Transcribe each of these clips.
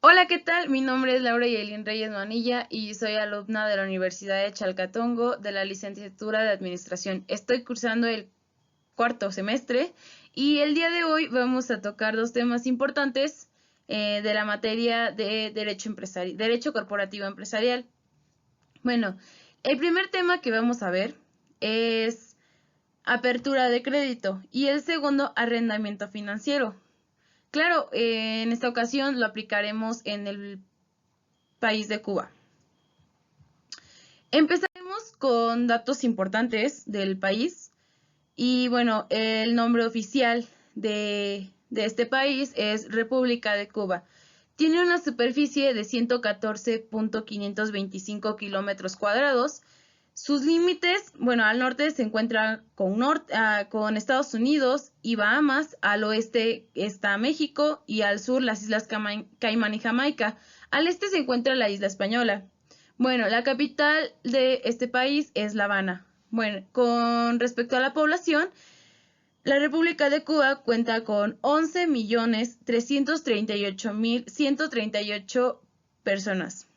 Hola, ¿qué tal? Mi nombre es Laura Yelin Reyes Manilla y soy alumna de la Universidad de Chalcatongo de la licenciatura de Administración. Estoy cursando el cuarto semestre y el día de hoy vamos a tocar dos temas importantes de la materia de Derecho Corporativo Empresarial. Bueno, el primer tema que vamos a ver es apertura de crédito y el segundo, arrendamiento financiero. Claro, en esta ocasión lo aplicaremos en el país de Cuba. Empezaremos con datos importantes del país. Y bueno, el nombre oficial de este país es República de Cuba. Tiene una superficie de 114.525 kilómetros cuadrados. Sus límites, bueno, al norte se encuentra con Estados Unidos y Bahamas, al oeste está México y al sur las Islas Caimán y Jamaica. Al este se encuentra la isla Española. Bueno, la capital de este país es La Habana. Bueno, con respecto a la población, la República de Cuba cuenta con 11.338.138 personas.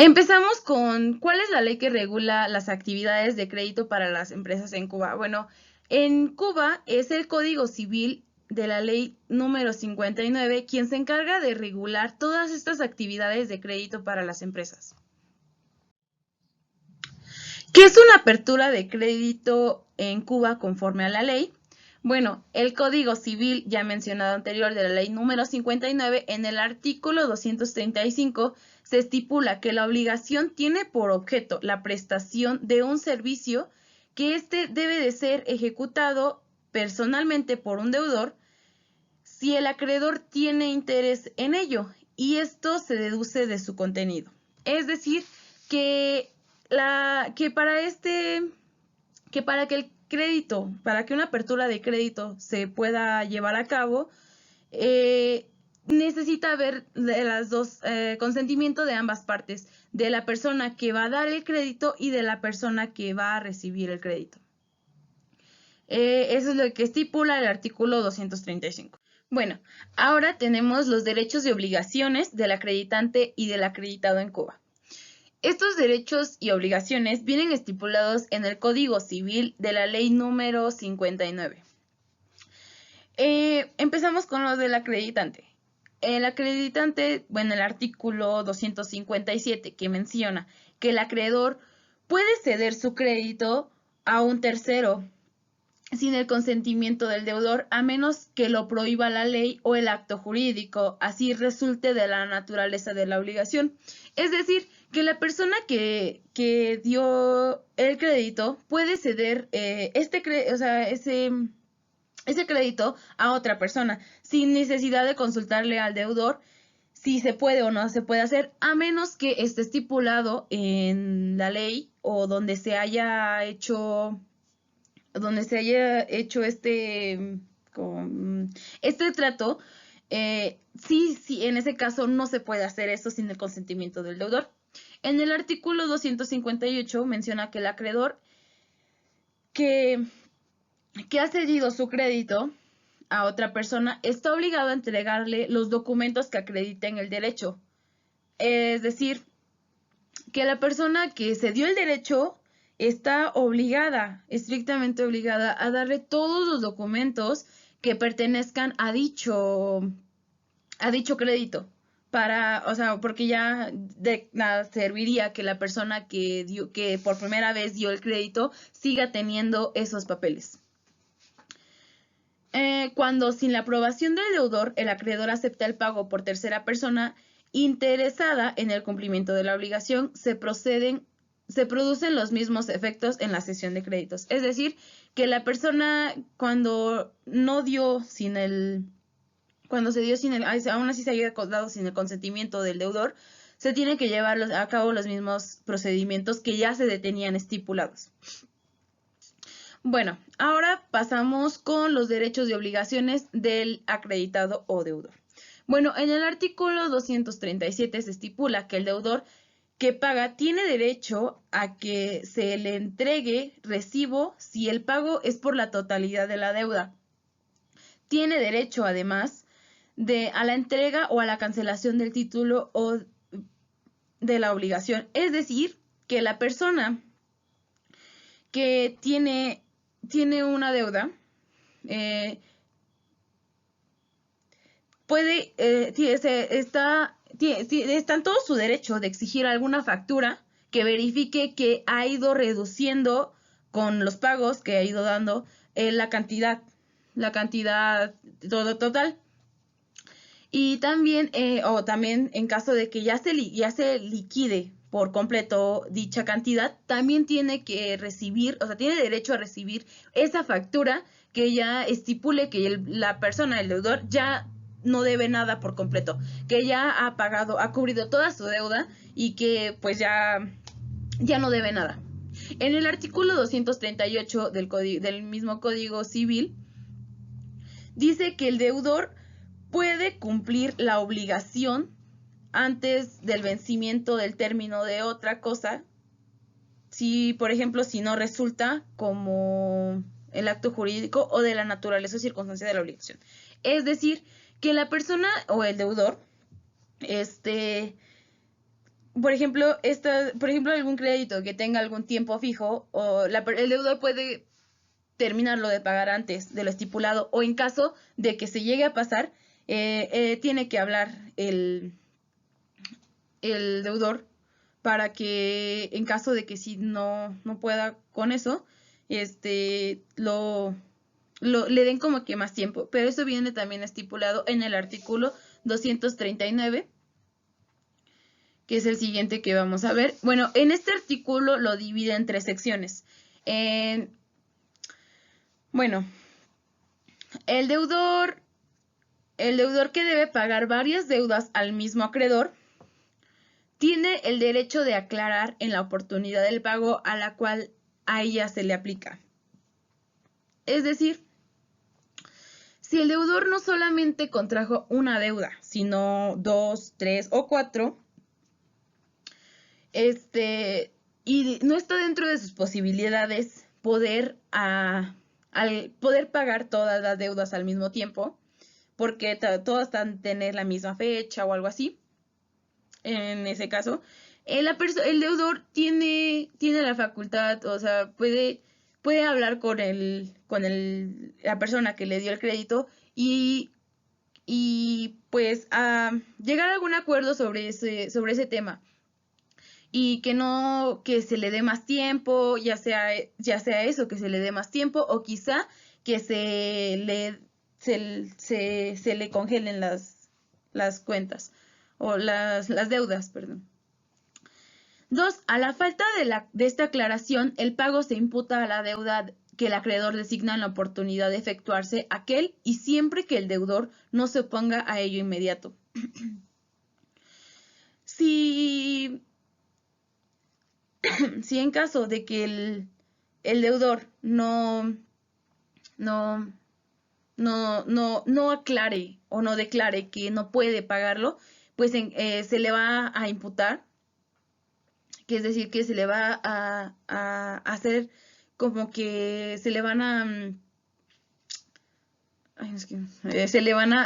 Empezamos con ¿cuál es la ley que regula las actividades de crédito para las empresas en Cuba? Bueno, en Cuba es el Código Civil de la ley número 59 quien se encarga de regular todas estas actividades de crédito para las empresas. ¿Qué es una apertura de crédito en Cuba conforme a la ley? Bueno, el Código Civil ya mencionado anterior de la ley número 59, en el artículo 235 se estipula que la obligación tiene por objeto la prestación de un servicio que éste debe de ser ejecutado personalmente por un deudor si el acreedor tiene interés en ello y esto se deduce de su contenido. Es decir, que que para que el crédito, para que una apertura de crédito se pueda llevar a cabo, necesita haber de las dos consentimiento de ambas partes, de la persona que va a dar el crédito y de la persona que va a recibir el crédito. Eso es lo que estipula el artículo 235. Bueno, ahora tenemos los derechos y obligaciones del acreditante y del acreditado en Cuba. Estos derechos y obligaciones vienen estipulados en el Código Civil de la Ley número 59. Empezamos con lo del acreditante. El acreditante, bueno, el artículo 257 que menciona que el acreedor puede ceder su crédito a un tercero sin el consentimiento del deudor, a menos que lo prohíba la ley o el acto jurídico, así resulte de la naturaleza de la obligación. Es decir, que la persona que dio el crédito puede ceder ese crédito a otra persona, sin necesidad de consultarle al deudor si se puede o no se puede hacer, a menos que esté estipulado en la ley o donde se haya hecho este trato, sí, en ese caso no se puede hacer eso sin el consentimiento del deudor. En el artículo 258 menciona que el acreedor que, que ha cedido su crédito a otra persona está obligado a entregarle los documentos que acrediten el derecho. Es decir, que la persona que se dio el derecho está obligada, estrictamente obligada, a darle todos los documentos que pertenezcan a dicho crédito. Porque ya de nada serviría que la persona que por primera vez dio el crédito siga teniendo esos papeles. Cuando sin la aprobación del deudor el acreedor acepta el pago por tercera persona interesada en el cumplimiento de la obligación, se producen los mismos efectos en la cesión de créditos. Es decir, que la persona cuando no dio cuando se dio aún así se haya dado sin el consentimiento del deudor, se tienen que llevar a cabo los mismos procedimientos que ya se detenían estipulados. Bueno, ahora pasamos con los derechos y obligaciones del acreditado o deudor. Bueno, en el artículo 237 se estipula que el deudor que paga tiene derecho a que se le entregue recibo si el pago es por la totalidad de la deuda. Tiene derecho, además, a la entrega o a la cancelación del título o de la obligación. Es decir, que la persona que tiene una deuda está en todo su derecho de exigir alguna factura que verifique que ha ido reduciendo con los pagos que ha ido dando la cantidad todo total. Y también, también en caso de que ya se liquide por completo dicha cantidad, también tiene que recibir, o sea, tiene derecho a recibir esa factura que ya estipule que la persona, el deudor, ya no debe nada por completo, que ya ha pagado, ha cubrido toda su deuda y que pues ya no debe nada. En el artículo 238 del mismo Código Civil dice que el deudor puede cumplir la obligación antes del vencimiento del término de otra cosa, si, por ejemplo, si no resulta como el acto jurídico o de la naturaleza o circunstancia de la obligación. Es decir, que la persona o el deudor, por ejemplo, algún crédito que tenga algún tiempo fijo, o el deudor puede terminarlo de pagar antes de lo estipulado, o en caso de que se llegue a pasar, tiene que hablar el deudor para que en caso de que si no pueda con eso, le den como que más tiempo. Pero eso viene también estipulado en el artículo 239, que es el siguiente que vamos a ver. Bueno, en este artículo lo divide en 3 secciones. Bueno, el deudor que debe pagar varias deudas al mismo acreedor tiene el derecho de aclarar en la oportunidad del pago a la cual a ella se le aplica. Es decir, si el deudor no solamente contrajo una deuda, sino 2, 3 o 4, y no está dentro de sus posibilidades poder pagar todas las deudas al mismo tiempo, porque todas están a tener la misma fecha o algo así. En ese caso, el deudor tiene la facultad, o sea, puede hablar con la persona que le dio el crédito y pues llegar a algún acuerdo sobre ese tema, y que se le dé más tiempo, ya sea eso, que se le dé más tiempo, o quizá que se le congelen las cuentas o las deudas, perdón. 2. A la falta de esta aclaración, el pago se imputa a la deuda que el acreedor designa en la oportunidad de efectuarse aquel, y siempre que el deudor no se oponga a ello inmediato. Si en caso de que el deudor no aclare o no declare que no puede pagarlo, pues se le va a imputar, que es decir, que se le va a hacer como que se le van a...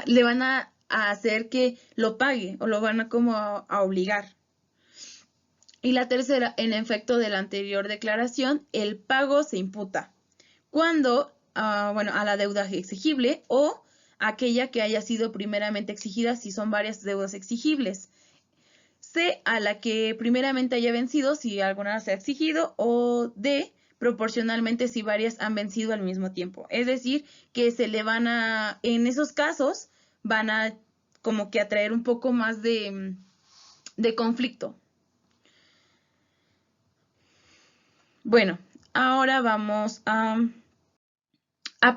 le van a hacer que lo pague, o lo van a como a obligar. Y la tercera, en efecto de la anterior declaración, el pago se imputa cuando, a la deuda exigible o aquella que haya sido primeramente exigida, si son varias deudas exigibles. C, a la que primeramente haya vencido, si alguna se ha exigido, o D, proporcionalmente si varias han vencido al mismo tiempo. Es decir, que en esos casos, van a como que atraer un poco más de conflicto. Bueno, ahora vamos a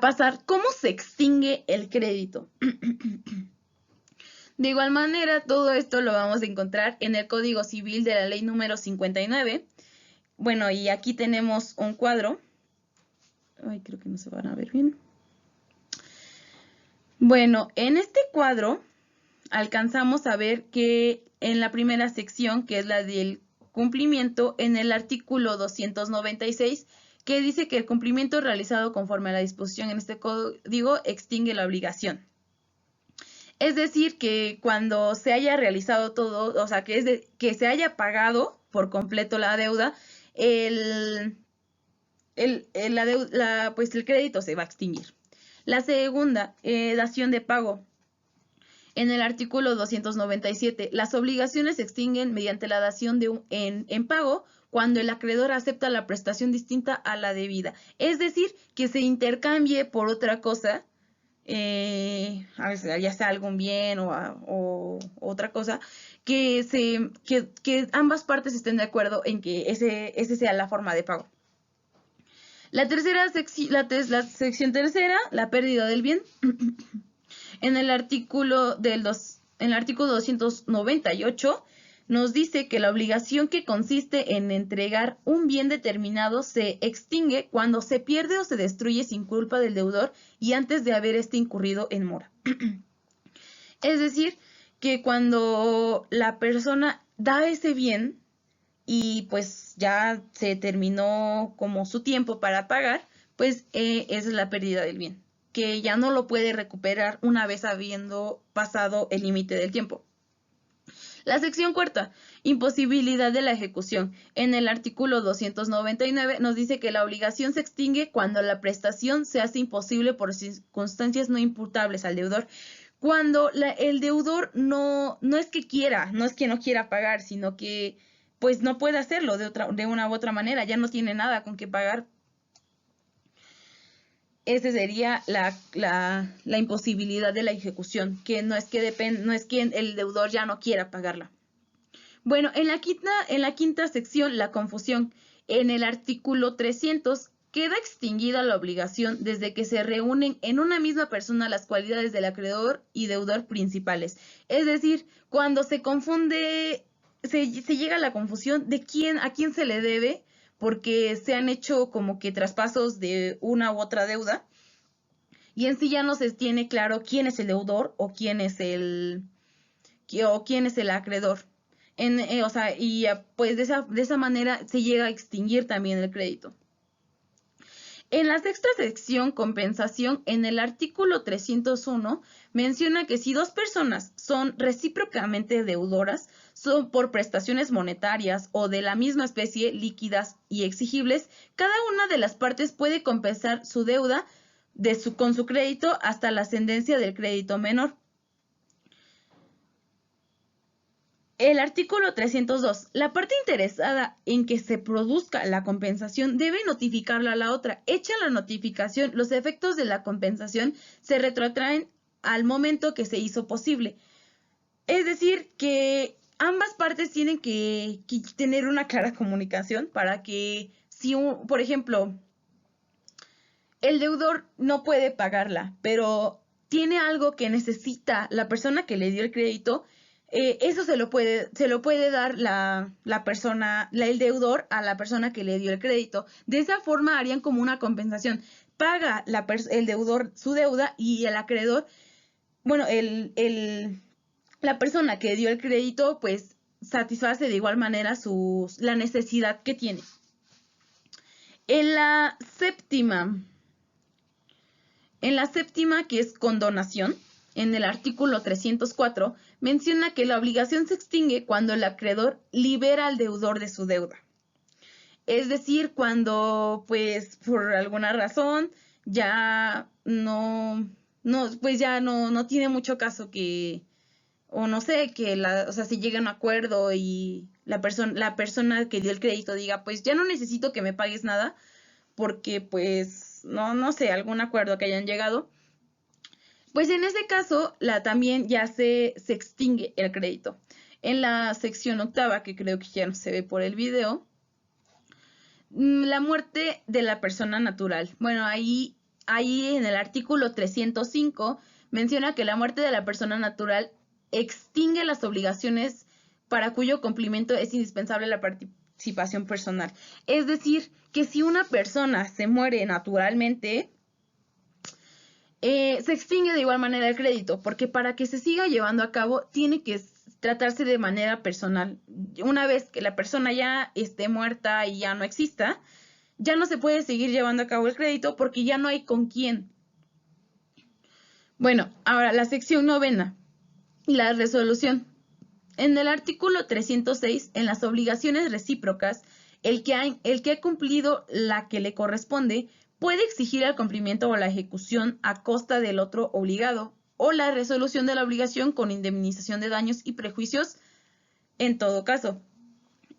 pasar cómo se extingue el crédito. De igual manera, todo esto lo vamos a encontrar en el Código Civil de la Ley número 59. Bueno, y aquí tenemos un cuadro. Ay, creo que no se van a ver bien. Bueno, en este cuadro alcanzamos a ver que en la primera sección, que es la del cumplimiento, en el artículo 296, que dice que el cumplimiento realizado conforme a la disposición en este código extingue la obligación. Es decir, que cuando se haya realizado todo, o sea, que se haya pagado por completo la deuda, pues el crédito se va a extinguir. La segunda, dación de pago. En el artículo 297, las obligaciones se extinguen mediante la dación en pago cuando el acreedor acepta la prestación distinta a la debida. Es decir, que se intercambie por otra cosa, a veces ya sea algún bien o otra cosa, que ambas partes estén de acuerdo en que ese sea la forma de pago. La sección tercera, la pérdida del bien. En el artículo 298 nos dice que la obligación que consiste en entregar un bien determinado se extingue cuando se pierde o se destruye sin culpa del deudor y antes de haber incurrido en mora. Es decir, que cuando la persona da ese bien y pues ya se terminó como su tiempo para pagar, pues esa es la pérdida del bien, que ya no lo puede recuperar una vez habiendo pasado el límite del tiempo. La sección cuarta, imposibilidad de la ejecución. En el artículo 299 nos dice que la obligación se extingue cuando la prestación se hace imposible por circunstancias no imputables al deudor. Cuando el deudor no es que quiera, no es que no quiera pagar, sino que pues no puede hacerlo de una u otra manera, ya no tiene nada con qué pagar. Esa sería la imposibilidad de la ejecución, que no es que el deudor ya no quiera pagarla. Bueno, en la quinta sección, la confusión. En el artículo 300 queda extinguida la obligación desde que se reúnen en una misma persona las cualidades del acreedor y deudor principales. Es decir, cuando se confunde, se llega a la confusión de a quién se le debe, porque se han hecho como que traspasos de una u otra deuda y en sí ya no se tiene claro quién es el deudor o quién es el acreedor. Pues de esa manera se llega a extinguir también el crédito. En la sexta sección, compensación, en el artículo 301 menciona que si dos personas son recíprocamente deudoras, son por prestaciones monetarias o de la misma especie, líquidas y exigibles, cada una de las partes puede compensar su deuda con su crédito hasta la ascendencia del crédito menor. El artículo 302. La parte interesada en que se produzca la compensación debe notificarla a la otra. Hecha la notificación, los efectos de la compensación se retrotraen al momento que se hizo posible. Es decir, que ambas partes tienen que tener una clara comunicación para que si, por ejemplo, el deudor no puede pagarla, pero tiene algo que necesita la persona que le dio el crédito, eso se lo puede dar el deudor a la persona que le dio el crédito. De esa forma harían como una compensación. Paga el deudor su deuda y el acreedor, bueno, la persona que dio el crédito, pues satisface de igual manera la necesidad que tiene. En la séptima, que es condonación, en el artículo 304, menciona que la obligación se extingue cuando el acreedor libera al deudor de su deuda. Es decir, cuando, pues, por alguna razón, ya no tiene mucho caso que, o no sé, se llegue a un acuerdo y la persona que dio el crédito diga, pues, ya no necesito que me pagues nada, porque, pues, no sé, algún acuerdo que hayan llegado. Pues en ese caso, también ya se extingue el crédito. En la sección octava, que creo que ya no se ve por el video, la muerte de la persona natural. Bueno, ahí en el artículo 305 menciona que la muerte de la persona natural extingue las obligaciones para cuyo cumplimiento es indispensable la participación personal. Es decir, que si una persona se muere naturalmente, se extingue de igual manera el crédito, porque para que se siga llevando a cabo tiene que tratarse de manera personal. Una vez que la persona ya esté muerta y ya no exista, ya no se puede seguir llevando a cabo el crédito porque ya no hay con quién. Bueno, ahora la sección novena. y la resolución. En el artículo 306, en las obligaciones recíprocas, el que ha cumplido la que le corresponde puede exigir el cumplimiento o la ejecución a costa del otro obligado o la resolución de la obligación con indemnización de daños y prejuicios en todo caso.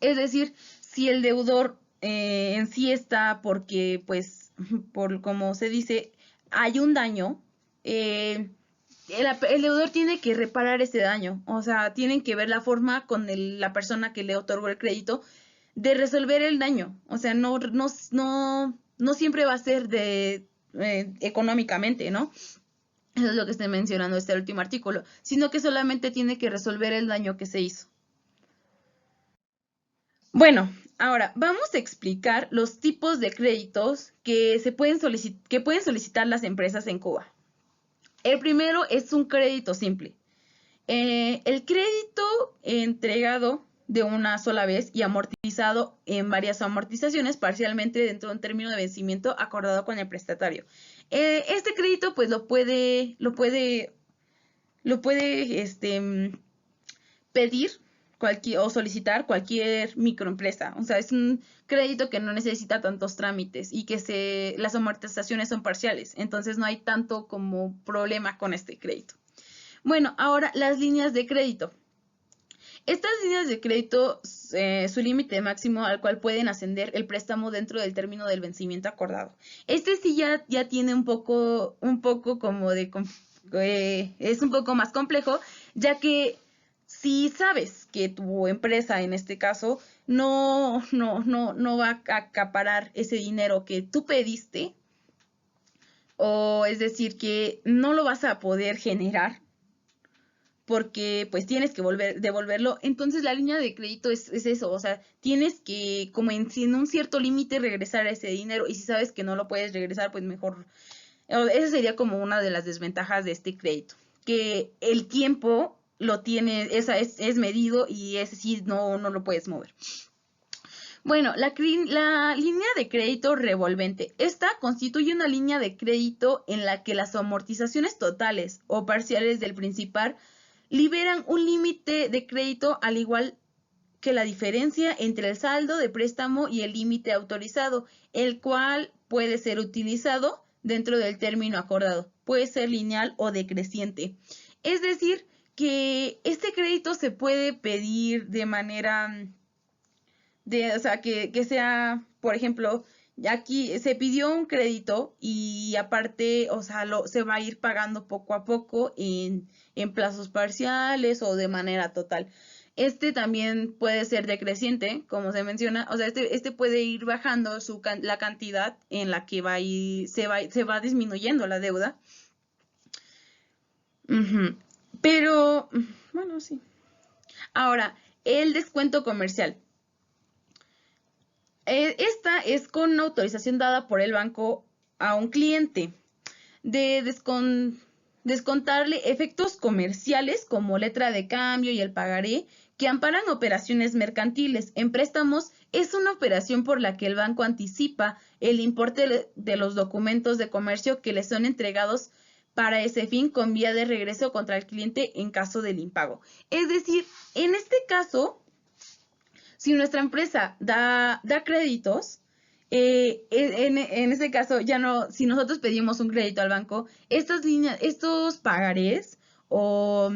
Es decir, si el deudor en sí está porque, pues, por como se dice, hay un daño, el deudor tiene que reparar ese daño. O sea, tienen que ver la forma con la persona que le otorgó el crédito de resolver el daño. O sea, no siempre va a ser económicamente, ¿no? Eso es lo que estoy mencionando este último artículo, sino que solamente tiene que resolver el daño que se hizo. Bueno, ahora vamos a explicar los tipos de créditos que pueden solicitar las empresas en Cuba. El primero es un crédito simple. El crédito entregado de una sola vez y amortizado en varias amortizaciones parcialmente dentro de un término de vencimiento acordado con el prestatario. Este crédito pues lo puede pedir o solicitar cualquier microempresa. O sea, es un crédito que no necesita tantos trámites y que las amortizaciones son parciales. Entonces no hay tanto como problema con este crédito. Bueno, ahora las líneas de crédito. Estas líneas de crédito, su límite máximo al cual pueden ascender el préstamo dentro del término del vencimiento acordado. Este sí ya tiene un poco como es un poco más complejo, ya que si sabes que tu empresa, en este caso, no va a acaparar ese dinero que tú pediste, o es decir, que no lo vas a poder generar, porque pues tienes que devolverlo. Entonces la línea de crédito es eso, o sea, tienes que como en un cierto límite regresar ese dinero, y si sabes que no lo puedes regresar, pues mejor. Esa sería como una de las desventajas de este crédito, que el tiempo lo tiene, es medido, y ese sí no lo puedes mover. Bueno, la línea de crédito revolvente. Esta constituye una línea de crédito en la que las amortizaciones totales o parciales del principal liberan un límite de crédito al igual que la diferencia entre el saldo de préstamo y el límite autorizado, el cual puede ser utilizado dentro del término acordado. Puede ser lineal o decreciente. Es decir, que este crédito se puede pedir de manera o sea, que sea, por ejemplo, aquí se pidió un crédito y aparte, o sea, se va a ir pagando poco a poco en plazos parciales o de manera total. Este también puede ser decreciente, como se menciona, o sea, este puede ir bajando la cantidad en la que se va disminuyendo la deuda. Pero, bueno, sí. Ahora, el descuento comercial. Esta es con una autorización dada por el banco a un cliente de descontarle efectos comerciales como letra de cambio y el pagaré que amparan operaciones mercantiles. En préstamos es una operación por la que el banco anticipa el importe de los documentos de comercio que le son entregados para ese fin con vía de regreso contra el cliente en caso del impago. Es decir, en este caso, si nuestra empresa da créditos, en ese caso, ya no, si nosotros pedimos un crédito al banco, estos pagarés o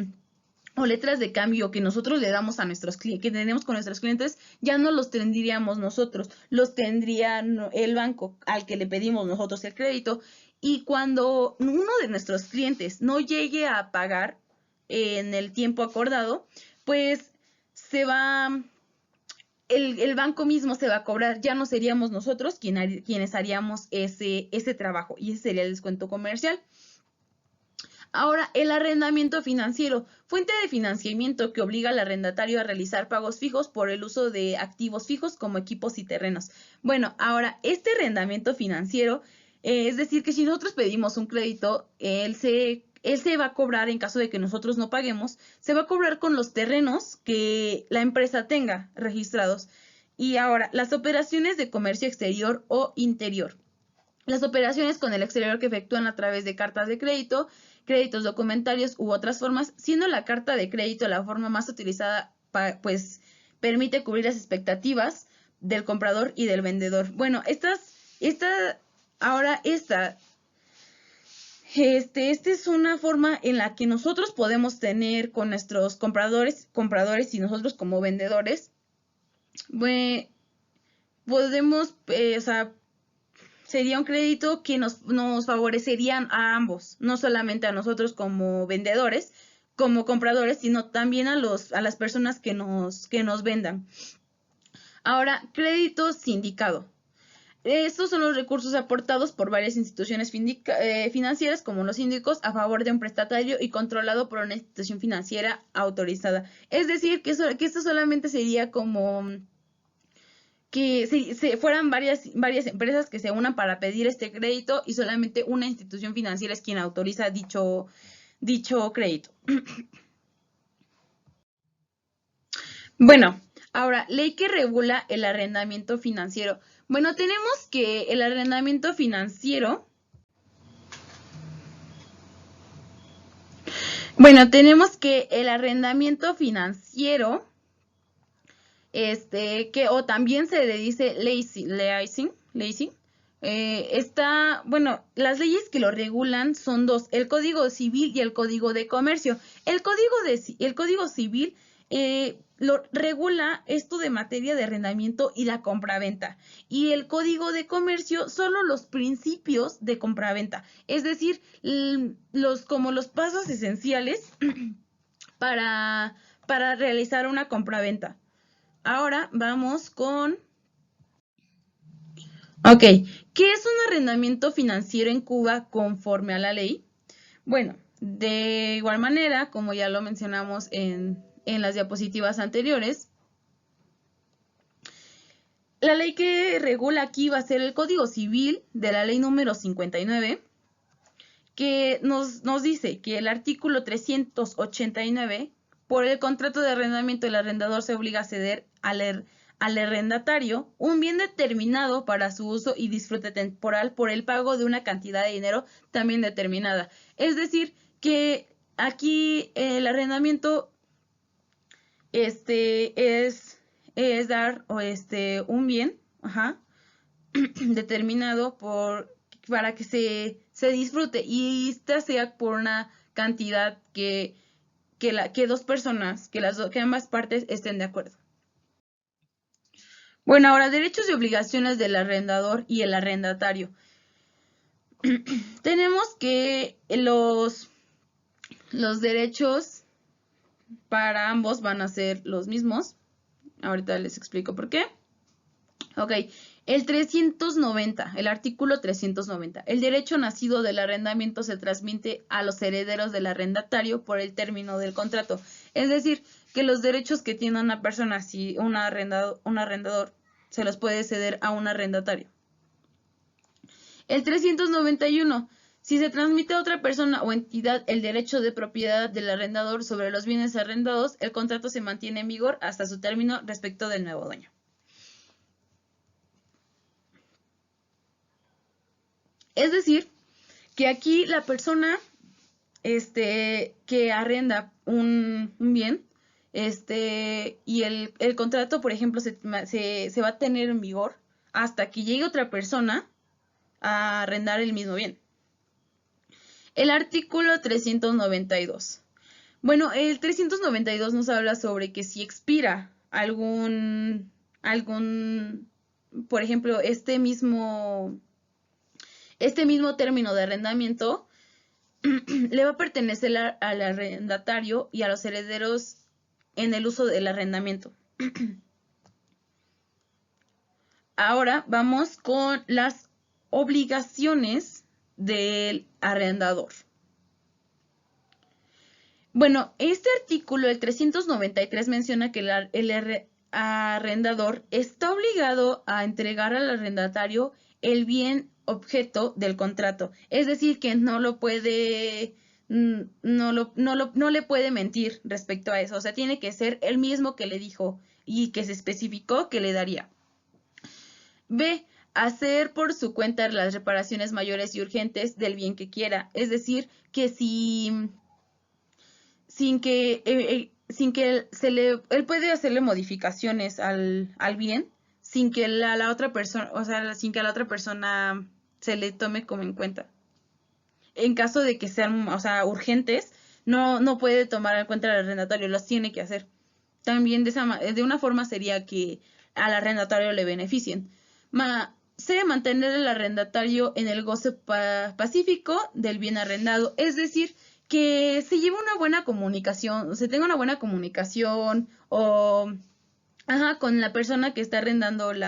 letras de cambio que nosotros le damos a nuestros clientes, que tenemos con nuestros clientes, ya no los tendríamos nosotros, los tendría el banco al que le pedimos nosotros el crédito. Y cuando uno de nuestros clientes no llegue a pagar en el tiempo acordado, pues el banco mismo se va a cobrar, ya no seríamos nosotros quienes haríamos ese trabajo, y ese sería el descuento comercial. Ahora, el arrendamiento financiero, fuente de financiamiento que obliga al arrendatario a realizar pagos fijos por el uso de activos fijos como equipos y terrenos. Bueno, ahora, este arrendamiento financiero, es decir, que si nosotros pedimos un crédito, él se va a cobrar en caso de que nosotros no paguemos, se va a cobrar con los terrenos que la empresa tenga registrados. Y ahora, las operaciones de comercio exterior o interior. Las operaciones con el exterior que efectúan a través de cartas de crédito créditos documentarios u otras formas, siendo la carta de crédito la forma más utilizada, pues permite cubrir las expectativas del comprador y del vendedor. Bueno, esta es una forma en la que nosotros podemos tener con nuestros compradores y nosotros como vendedores, podemos, sería un crédito que nos favorecerían a ambos, no solamente a nosotros como vendedores, como compradores, sino también a las personas que nos vendan. Ahora, crédito sindicado. Estos son los recursos aportados por varias instituciones financieras, como los síndicos, a favor de un prestatario y controlado por una institución financiera autorizada. Es decir, que esto solamente sería como que se fueran varias empresas que se unan para pedir este crédito y solamente una institución financiera es quien autoriza dicho crédito. Bueno, ahora, ley que regula el arrendamiento financiero. Bueno, tenemos que el arrendamiento financiero. Bueno, tenemos que el arrendamiento financiero, o también se le dice leasing, las leyes que lo regulan son dos, el Código Civil y el Código de Comercio. El Código Civil lo regula esto de materia de arrendamiento y la compraventa. Y el Código de Comercio solo los principios de compraventa, es decir, como los pasos esenciales para realizar una compraventa. Ahora vamos con... Ok, ¿qué es un arrendamiento financiero en Cuba conforme a la ley? Bueno, de igual manera, como ya lo mencionamos en las diapositivas anteriores, la ley que regula aquí va a ser el Código Civil de la ley número 59, que nos dice que el artículo 389, por el contrato de arrendamiento, el arrendador se obliga a ceder al arrendatario un bien determinado para su uso y disfrute temporal por el pago de una cantidad de dinero también determinada. Es decir, que aquí el arrendamiento es dar un bien determinado para que se disfrute y esta sea por una cantidad que dos personas, que ambas partes estén de acuerdo. Bueno, ahora derechos y obligaciones del arrendador y el arrendatario. Tenemos que los derechos para ambos van a ser los mismos. Ahorita les explico por qué. Ok, el 390, el artículo 390. El derecho nacido del arrendamiento se transmite a los herederos del arrendatario por el término del contrato. Es decir, que los derechos que tiene una persona, si un arrendador, se los puede ceder a un arrendatario. El 391. Si se transmite a otra persona o entidad el derecho de propiedad del arrendador sobre los bienes arrendados, el contrato se mantiene en vigor hasta su término respecto del nuevo dueño. Es decir, que aquí la persona que arrenda un bien, y el contrato, por ejemplo, se va a tener en vigor hasta que llegue otra persona a arrendar el mismo bien. El artículo 392. Bueno, el 392 nos habla sobre que si expira algún, por ejemplo, este mismo término de arrendamiento, le va a pertenecer al arrendatario y a los herederos en el uso del arrendamiento. Ahora vamos con las obligaciones del arrendador. Bueno, este artículo, el 393, menciona que el arrendador está obligado a entregar al arrendatario el bien objeto del contrato. Es decir, que no le puede mentir respecto a eso. O sea, tiene que ser el mismo que le dijo y que se especificó que le daría. B. hacer por su cuenta las reparaciones mayores y urgentes del bien que quiera. Es decir, que sin que él puede hacerle modificaciones al bien, sin que la otra persona, o sea, sin que a la otra persona se le tome como en cuenta. En caso de que sean, o sea, urgentes, no puede tomar en cuenta el arrendatario, los tiene que hacer. También de una forma sería que al arrendatario le beneficien. Se debe mantener el arrendatario en el goce pacífico del bien arrendado, es decir, que se lleve una buena comunicación, se tenga una buena comunicación o con la persona que está arrendando el,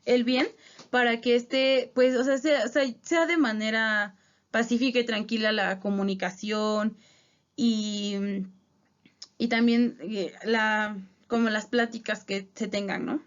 el bien para que pues, o sea, sea de manera pacífica y tranquila la comunicación y, y también como las pláticas que se tengan, ¿no?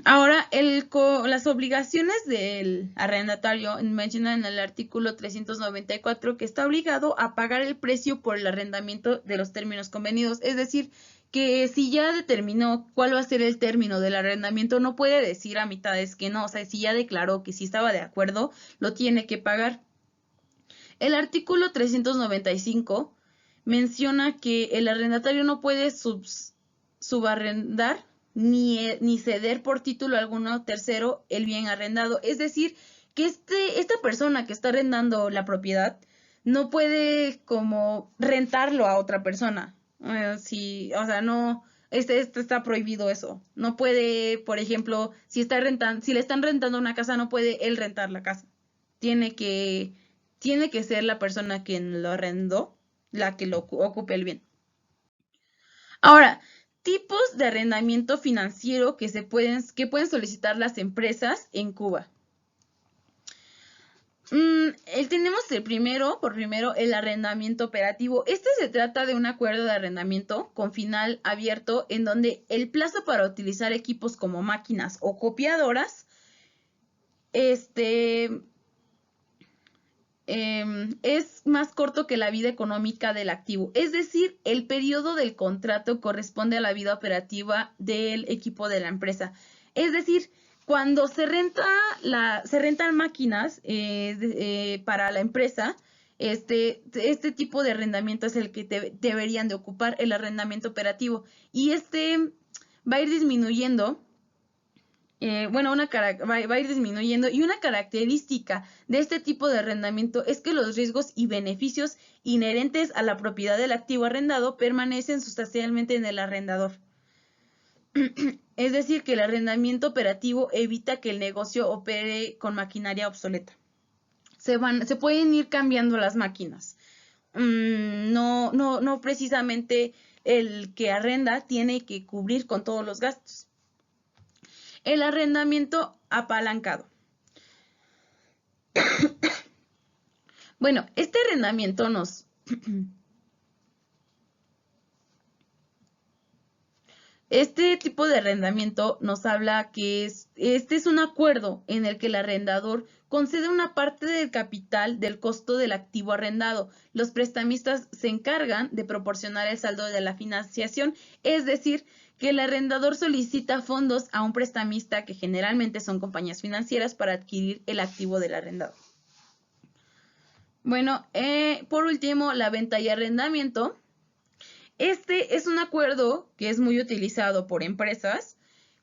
Ahora, las obligaciones del arrendatario mencionan en el artículo 394 que está obligado a pagar el precio por el arrendamiento de los términos convenidos. Es decir, que si ya determinó cuál va a ser el término del arrendamiento, no puede decir a mitades que no. O sea, si ya declaró que si estaba de acuerdo, lo tiene que pagar. El artículo 395 menciona que el arrendatario no puede subarrendar ni ceder por título alguno tercero el bien arrendado. Es decir, que esta persona que está arrendando la propiedad no puede como rentarlo a otra persona. O sea, no, está prohibido eso. No puede, por ejemplo, si le están rentando una casa, no puede él rentar la casa. Tiene que, tiene que ser la persona quien lo arrendó la que lo ocupe el bien. Ahora, tipos de arrendamiento financiero que pueden solicitar las empresas en Cuba. Tenemos por primero, el arrendamiento operativo. Este se trata de un acuerdo de arrendamiento con final abierto en donde el plazo para utilizar equipos como máquinas o copiadoras, es más corto que la vida económica del activo. Es decir, el periodo del contrato corresponde a la vida operativa del equipo de la empresa. Es decir, cuando se rentan máquinas para la empresa, este tipo de arrendamiento es el que deberían de ocupar, el arrendamiento operativo. Y va a ir disminuyendo. Va a ir disminuyendo y una característica de este tipo de arrendamiento es que los riesgos y beneficios inherentes a la propiedad del activo arrendado permanecen sustancialmente en el arrendador. Es decir, que el arrendamiento operativo evita que el negocio opere con maquinaria obsoleta. Se pueden ir cambiando las máquinas. No precisamente el que arrenda tiene que cubrir con todos los gastos. El arrendamiento apalancado. Bueno, este arrendamiento Este tipo de arrendamiento nos habla que este es un acuerdo en el que el arrendador concede una parte del capital del costo del activo arrendado. Los prestamistas se encargan de proporcionar el saldo de la financiación, es decir, que el arrendador solicita fondos a un prestamista, que generalmente son compañías financieras, para adquirir el activo del arrendado. Bueno, por último, la venta y arrendamiento. Este es un acuerdo que es muy utilizado por empresas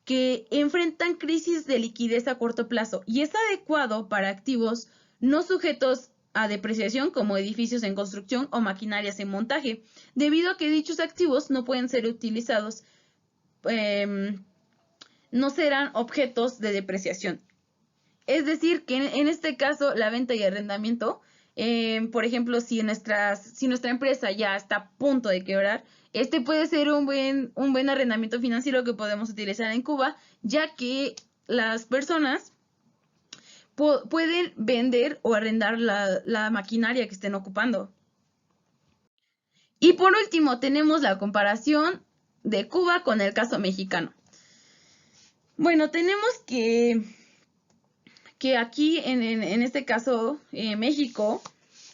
que enfrentan crisis de liquidez a corto plazo y es adecuado para activos no sujetos a depreciación como edificios en construcción o maquinarias en montaje, debido a que dichos activos no pueden ser utilizados, no serán objetos de depreciación. Es decir, que en este caso la venta y arrendamiento, por ejemplo, si nuestra empresa ya está a punto de quebrar, este puede ser un buen arrendamiento financiero que podemos utilizar en Cuba, ya que las personas pueden vender o arrendar la maquinaria que estén ocupando. Y por último, tenemos la comparación de Cuba con el caso mexicano. Bueno, tenemos que aquí en este caso México,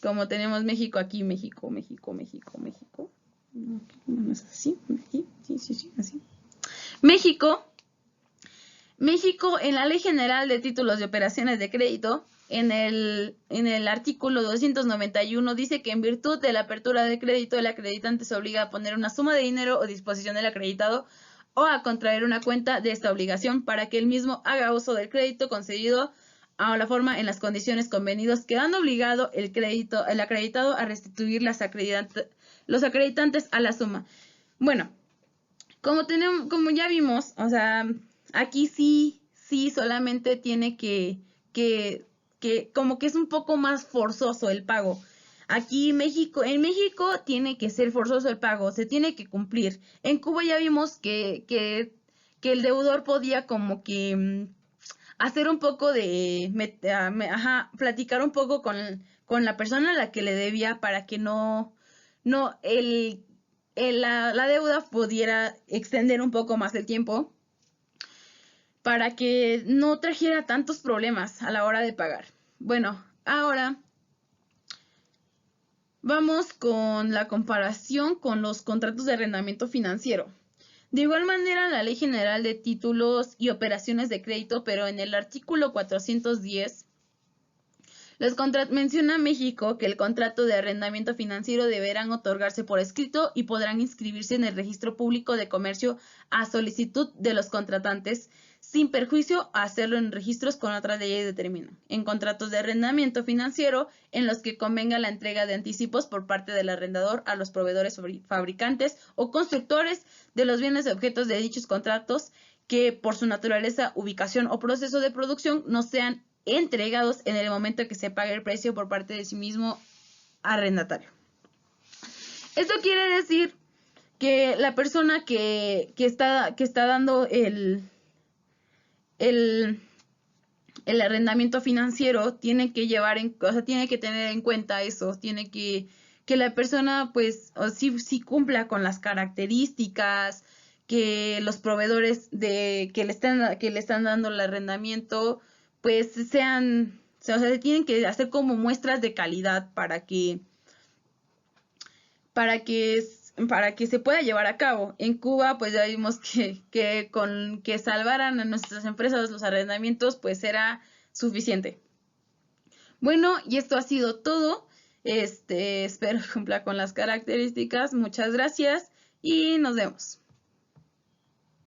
como tenemos México aquí, México, No es así. Sí, así. México, en la Ley General de Títulos de Operaciones de Crédito, en el artículo 291 dice que en virtud de la apertura de crédito, el acreditante se obliga a poner una suma de dinero a disposición del acreditado o a contraer una cuenta de esta obligación para que el mismo haga uso del crédito concedido a la forma en las condiciones convenidas, quedando obligado el acreditado a restituir los acreditantes a la suma. Bueno, como ya vimos, o sea, aquí sí solamente tiene que como que es un poco más forzoso el pago. Aquí en México tiene que ser forzoso el pago, se tiene que cumplir. En Cuba ya vimos que el deudor podía como que hacer un poco de, platicar un poco con la persona a la que le debía para que la deuda pudiera extender un poco más el tiempo para que no trajera tantos problemas a la hora de pagar. Bueno, ahora vamos con la comparación con los contratos de arrendamiento financiero. De igual manera, la Ley General de Títulos y Operaciones de Crédito, pero en el artículo 410, menciona México que el contrato de arrendamiento financiero deberán otorgarse por escrito y podrán inscribirse en el registro público de comercio a solicitud de los contratantes, sin perjuicio a hacerlo en registros con otras leyes determinan. En contratos de arrendamiento financiero, en los que convenga la entrega de anticipos por parte del arrendador a los proveedores fabricantes o constructores de los bienes y objetos de dichos contratos, que por su naturaleza, ubicación o proceso de producción no sean entregados en el momento que se pague el precio por parte de sí mismo arrendatario. Esto quiere decir que la persona que está dando el arrendamiento financiero tiene que tiene que tener en cuenta eso, tiene que la persona pues sí cumpla con las características, que los proveedores que le están dando el arrendamiento pues se tienen que hacer como muestras de calidad para que se pueda llevar a cabo. En Cuba, pues ya vimos que con que salvaran a nuestras empresas los arrendamientos, pues era suficiente. Bueno, y esto ha sido todo. Espero cumpla con las características. Muchas gracias y nos vemos.